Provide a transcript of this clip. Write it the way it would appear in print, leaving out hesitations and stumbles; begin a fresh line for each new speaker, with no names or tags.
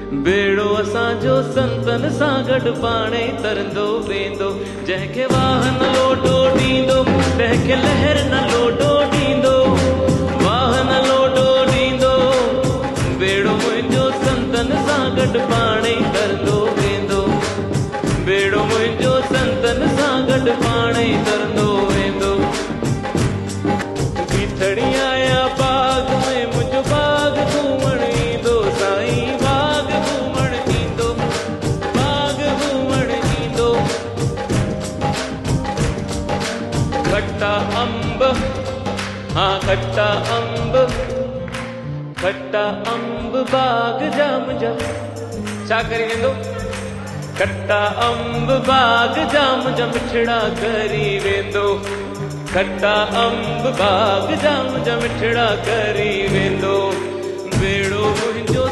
बेड़ो असांजो संतन सां गॾु पाणे तरंदो वेंदो। जंहिंखे वाह न लोडो ॾींदो तंहिंखे लहर न लोडो ॾींदो। वाह न लोडो ॾींदो बेड़ो मुंहिंजो संतन सां गॾु पाणे तरंदो वेंदो। बेड़ो मुंहिंजो संतन सां गॾु पाणे तरंदो वेंदो। बीठड़ी आया बाग में मुंहिंजो बाग घूमण ईंदो साईं। बाग घूमण ईंदो, बाग घूमण ईंदो। खट्टा अंब, हाँ खट्टा अंब, खट्टा अंब बाग जा मुंहिंजा छा करी वेंदो। खट्टा अंब बाग जा मुंहिंजा मिठड़ा करी वेंदो। खट्टा अंब बाग जा मुंहिंजा मिठड़ा करी वेंदो। बेड़ो मुंहिंजो